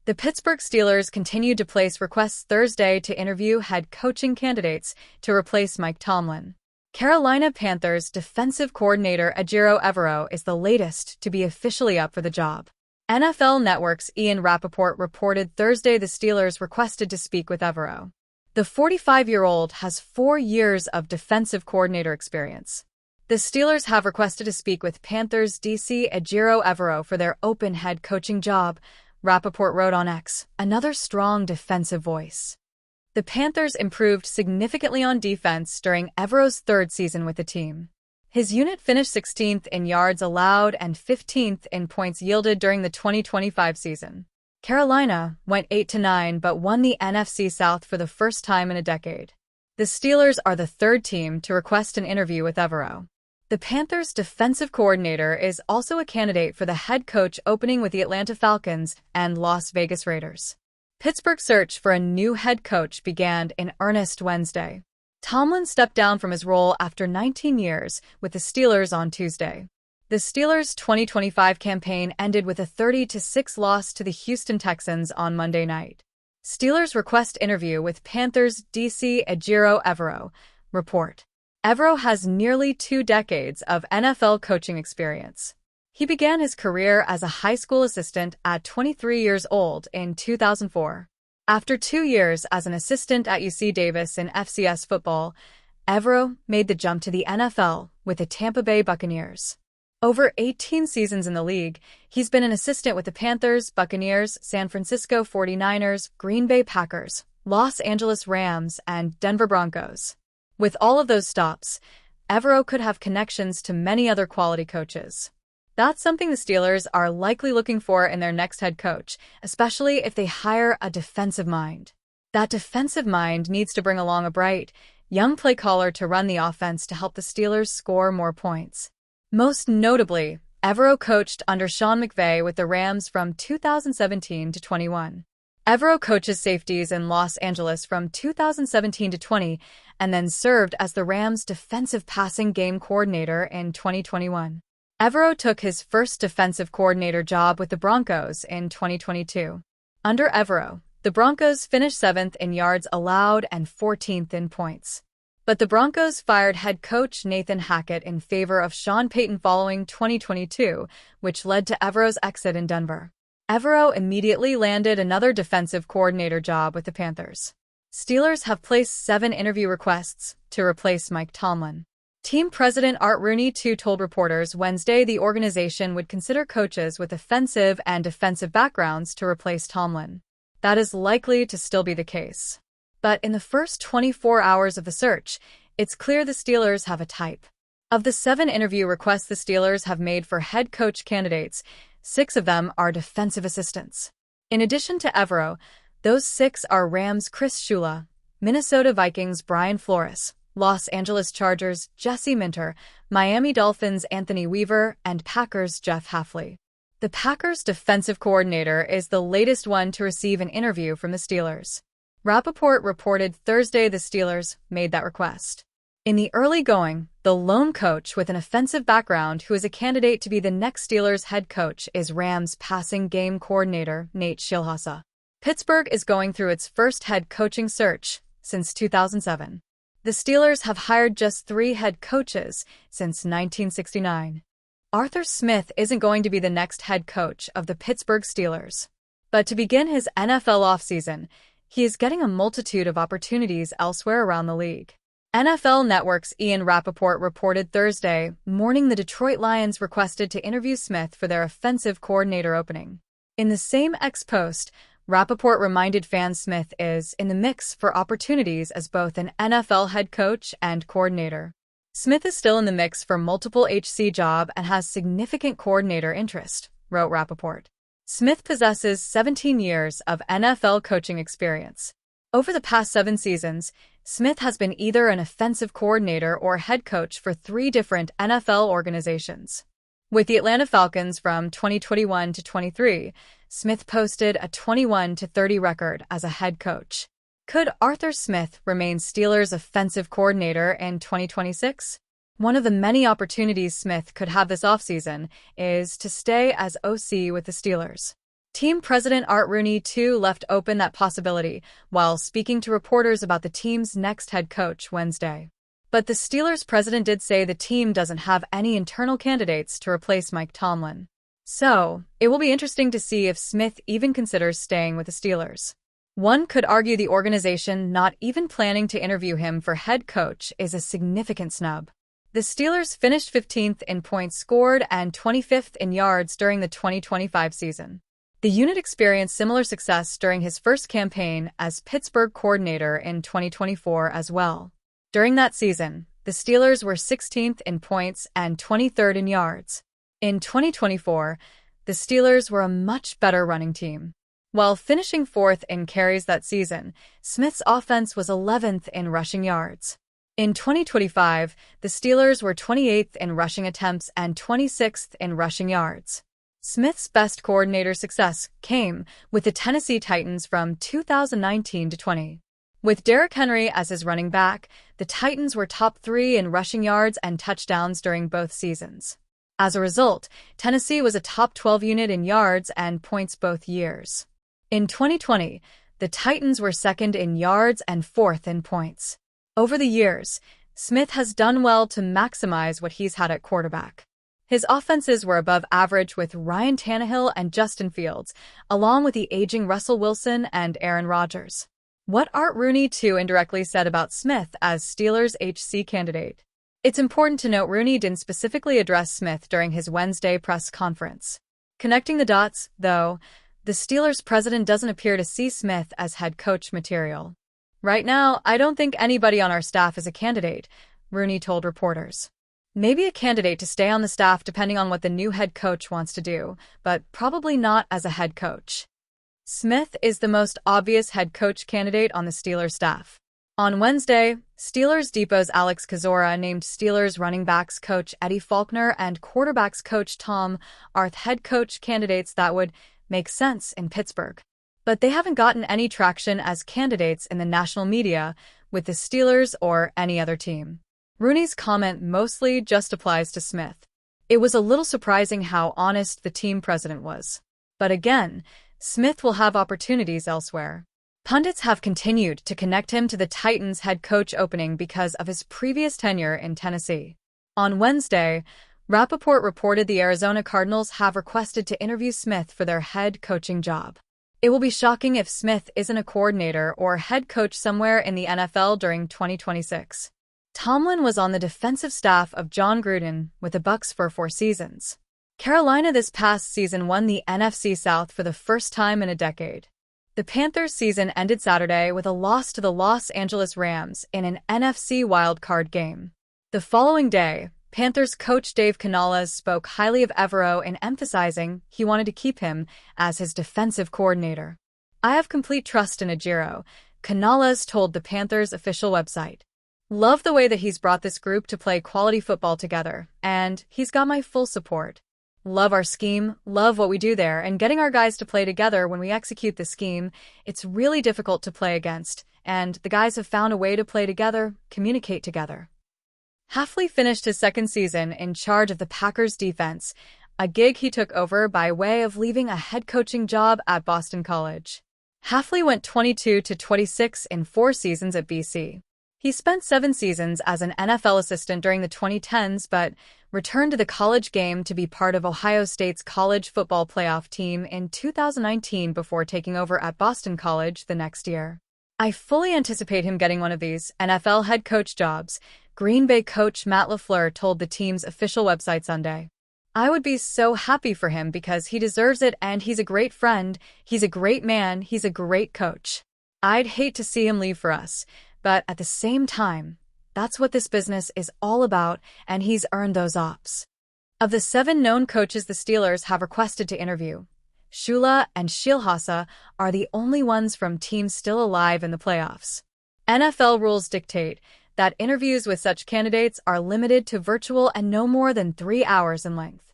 The Pittsburgh Steelers continued to place requests Thursday to interview head coaching candidates to replace Mike Tomlin. Carolina Panthers defensive coordinator Ejiro is the latest to be officially up for the job. NFL Network's Ian Rappaport reported Thursday the Steelers requested to speak with Evero. The 45-year-old has 4 years of defensive coordinator experience. The Steelers have requested to speak with Panthers DC Ejiro for their open head coaching job, Rappaport wrote on X, another strong defensive voice. The Panthers improved significantly on defense during Evero's third season with the team. His unit finished 16th in yards allowed and 15th in points yielded during the 2025 season. Carolina went 8-9 but won the NFC South for the first time in a decade. The Steelers are the third team to request an interview with Evero. The Panthers' defensive coordinator is also a candidate for the head coach opening with the Atlanta Falcons and Las Vegas Raiders. Pittsburgh's search for a new head coach began in earnest Wednesday. Tomlin stepped down from his role after 19 years with the Steelers on Tuesday. The Steelers' 2025 campaign ended with a 30-6 loss to the Houston Texans on Monday night. Steelers request interview with Panthers DC Ejiro report. Evero has nearly 2 decades of NFL coaching experience. He began his career as a high school assistant at 23 years old in 2004. After 2 years as an assistant at UC Davis in FCS football, Evero made the jump to the NFL with the Tampa Bay Buccaneers. Over 18 seasons in the league, he's been an assistant with the Panthers, Buccaneers, San Francisco 49ers, Green Bay Packers, Los Angeles Rams, and Denver Broncos. With all of those stops, Evero could have connections to many other quality coaches. That's something the Steelers are likely looking for in their next head coach, especially if they hire a defensive mind. That defensive mind needs to bring along a bright, young play caller to run the offense to help the Steelers score more points. Most notably, Evero coached under Sean McVay with the Rams from 2017 to 21. Evero coaches safeties in Los Angeles from 2017 to 20 and then served as the Rams' defensive passing game coordinator in 2021. Evero took his first defensive coordinator job with the Broncos in 2022. Under Evero, the Broncos finished 7th in yards allowed and 14th in points. But the Broncos fired head coach Nathan Hackett in favor of Sean Payton following 2022, which led to Evero's exit in Denver. Evero immediately landed another defensive coordinator job with the Panthers. Steelers have placed 7 interview requests to replace Mike Tomlin. Team president Art Rooney told reporters Wednesday the organization would consider coaches with offensive and defensive backgrounds to replace Tomlin. That is likely to still be the case. But in the first 24 hours of the search, it's clear the Steelers have a type. Of the 7 interview requests the Steelers have made for head coach candidates, 6 of them are defensive assistants. In addition to Evero, those 6 are Rams' Chris Shula, Minnesota Vikings' Brian Flores, Los Angeles Chargers' Jesse Minter, Miami Dolphins' Anthony Weaver, and Packers' Jeff Hafley. The Packers' defensive coordinator is the latest one to receive an interview from the Steelers. Rappaport reported Thursday the Steelers made that request. In the early going, the lone coach with an offensive background who is a candidate to be the next Steelers head coach is Rams passing game coordinator Nate Schilhasa. Pittsburgh is going through its first head coaching search since 2007. The Steelers have hired just 3 head coaches since 1969. Arthur Smith isn't going to be the next head coach of the Pittsburgh Steelers. But to begin his NFL offseason, he is getting a multitude of opportunities elsewhere around the league. NFL Network's Ian Rappaport reported Thursday morning the Detroit Lions requested to interview Smith for their offensive coordinator opening. In the same X-post, Rappaport reminded fans Smith is in the mix for opportunities as both an NFL head coach and coordinator. Smith is still in the mix for multiple HC job and has significant coordinator interest, wrote Rappaport. Smith possesses 17 years of NFL coaching experience. Over the past 7 seasons, Smith has been either an offensive coordinator or head coach for 3 different NFL organizations. With the Atlanta Falcons from 2021 to 23, Smith posted a 21-30 record as a head coach. Could Arthur Smith remain Steelers' offensive coordinator in 2026? One of the many opportunities Smith could have this offseason is to stay as OC with the Steelers. Team president Art Rooney, too, left open that possibility while speaking to reporters about the team's next head coach Wednesday. But the Steelers president did say the team doesn't have any internal candidates to replace Mike Tomlin. So, it will be interesting to see if Smith even considers staying with the Steelers. One could argue the organization not even planning to interview him for head coach is a significant snub. The Steelers finished 15th in points scored and 25th in yards during the 2025 season. The unit experienced similar success during his first campaign as Pittsburgh coordinator in 2024 as well. During that season, the Steelers were 16th in points and 23rd in yards. In 2024, the Steelers were a much better running team. While finishing 4th in carries that season, Smith's offense was 11th in rushing yards. In 2025, the Steelers were 28th in rushing attempts and 26th in rushing yards. Smith's best coordinator success came with the Tennessee Titans from 2019 to 20. With Derrick Henry as his running back, the Titans were top 3 in rushing yards and touchdowns during both seasons. As a result, Tennessee was a top 12 unit in yards and points both years. In 2020, the Titans were 2nd in yards and 4th in points. Over the years, Smith has done well to maximize what he's had at quarterback. His offenses were above average with Ryan Tannehill and Justin Fields, along with the aging Russell Wilson and Aaron Rodgers. What Art Rooney too indirectly said about Smith as Steelers HC candidate. It's important to note Rooney didn't specifically address Smith during his Wednesday press conference. Connecting the dots, though, the Steelers president doesn't appear to see Smith as head coach material. Right now, I don't think anybody on our staff is a candidate, Rooney told reporters. Maybe a candidate to stay on the staff depending on what the new head coach wants to do, but probably not as a head coach. Smith is the most obvious head coach candidate on the Steelers staff. On Wednesday, Steelers Depot's Alex Kozora named Steelers running backs coach Eddie Faulkner and quarterbacks coach Tom Arth head coach candidates that would make sense in Pittsburgh. But they haven't gotten any traction as candidates in the national media with the Steelers or any other team. Rooney's comment mostly just applies to Smith. It was a little surprising how honest the team president was. But again, Smith will have opportunities elsewhere. Pundits have continued to connect him to the Titans head coach opening because of his previous tenure in Tennessee. On Wednesday, Rappaport reported the Arizona Cardinals have requested to interview Smith for their head coaching job. It will be shocking if Smith isn't a coordinator or head coach somewhere in the NFL during 2026. Tomlin was on the defensive staff of John Gruden with the Bucs for 4 seasons. Carolina this past season won the NFC South for the first time in a decade. The Panthers' season ended Saturday with a loss to the Los Angeles Rams in an NFC wildcard game. The following day, Panthers coach Dave Canales spoke highly of Evero and emphasizing he wanted to keep him as his defensive coordinator. "I have complete trust in Ejiro," Canales told the Panthers' official website. "Love the way that he's brought this group to play quality football together, and he's got my full support. Love our scheme, love what we do there, and getting our guys to play together when we execute the scheme, it's really difficult to play against, and the guys have found a way to play together, communicate together." Hafley finished his second season in charge of the Packers defense, a gig he took over by way of leaving a head coaching job at Boston College. Hafley went 22-26 in 4 seasons at BC. He spent 7 seasons as an NFL assistant during the 2010s but returned to the college game to be part of Ohio State's college football playoff team in 2019 before taking over at Boston College the next year. "I fully anticipate him getting one of these NFL head coach jobs," Green Bay coach Matt LaFleur told the team's official website Sunday. "I would be so happy for him because he deserves it and he's a great friend, he's a great man, he's a great coach. I'd hate to see him leave for us. But at the same time, that's what this business is all about, and he's earned those ops." Of the 7 known coaches the Steelers have requested to interview, Shula and Shilhasa are the only ones from teams still alive in the playoffs. NFL rules dictate that interviews with such candidates are limited to virtual and no more than 3 hours in length.